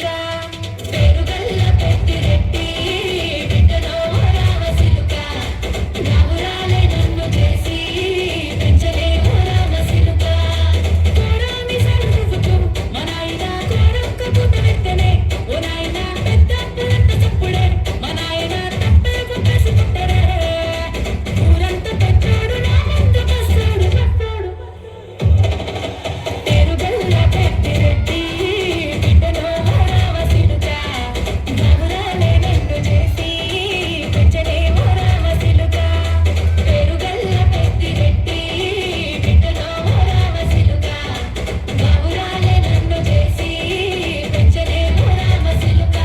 సిలుక పేరుగల్ల పెద్దిరెడ్డి బిడ్డలో రామ సిలుక గావురాలే నన్ను చేసి పెంచలే రామ సిలుక కోరామి సరువుకు మా నాయన కోరొక్క పుట్టనెత్తనే ఓ నాయన పెద్ద పులంత చప్పుడే మా నాయన తప్పే పుట్టేసి పుట్టరే ఊరంతా పెద్దోడు నా ముందు బస్సోడు పట్టోడు పేరుగల్ల పెద్దిరెడ్డి బిడ్డలో రామ సిలుక గావురాలే నన్ను చేసి పెంచలే రామ సిలుక పేరుగల్ల పెద్దిరెడ్డి బిడ్డలో రామ సిలుక గావురాలే నన్ను చేసి పెంచలే రామ సిలుక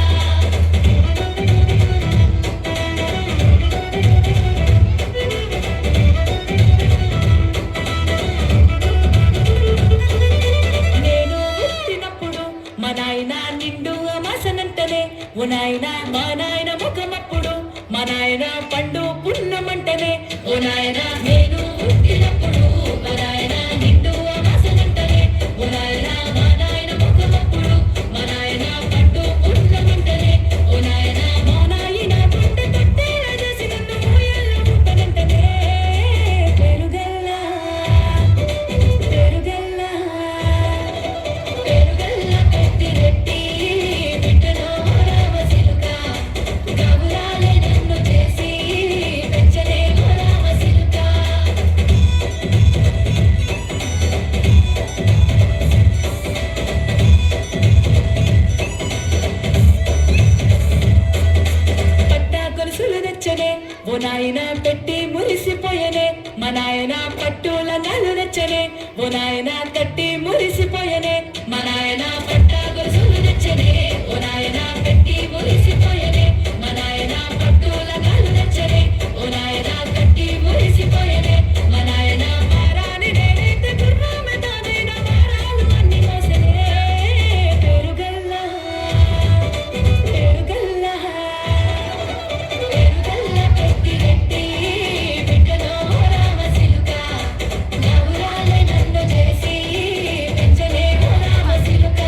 నేను పుట్టినప్పుడు మా నాయన నిండు అమాసనంటనే ఓ నాయన మా నాయన ముఖమప్పుడు మా నాయన పండు పున్నమంటనే ఓ నాయన నేను పుట్టినప్పుడు మా నాయన నిండు అమాసనంటనే ఓ నాయన మా నాయన ముఖమప్పుడు మా నాయన పండు పున్నమంటనే ఓ నాయన మా నాయన పుట్ట తొట్టేల చేసి నన్ను ఊయల్లో పుట్టనంటనే పెరుగల్ల పెరుగల్ల పేరుగల్ల పెద్దిరెడ్డి బిడ్డలో రామ సిలుక గావురాలే నన్ను చేసి పెంచలే రామ సిలుక పట్టా గొలుసులు నచ్చనే ఓ నాయన పెట్టి మురిసిపోయనే మా నాయన పట్టుల నాలు నచ్చనే ఓ నాయన కట్టి మురిసిపోయనే మా నాయన పట్టా గొలుసులు నచ్చనే ఓ నాయన పెట్టి మురిసిపోయనే మా నాయన పట్టుల నాలు నచ్చనే ఓ నాయన కట్టి మురిసిపోయనే మా నాయన మారాని నేనైతే గుర్రమే తానైన మారాలు అన్ని మోసనే పేరుగల్ల పేరుగల్ల పేరుగల్ల పెద్దిరెడ్డి బిడ్డలో రామ సిలుక గావురాలే నన్ను చేసి పెంచలే రామ సిలుక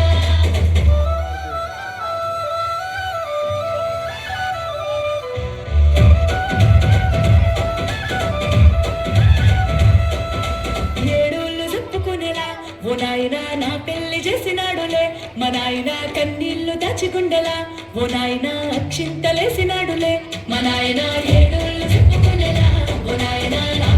ఏడోళ్ళు చెప్పుకునేలా ఓ నాయన నా పెళ్లి చేసినాడులే మా నాయన కన్నీళ్లు దాచిగుండెలా ఓ నాయన అక్షింతలేసినాడులే మా నాయన ఏడోళ్ళు చెప్పుకునేలా ఓ నాయన నా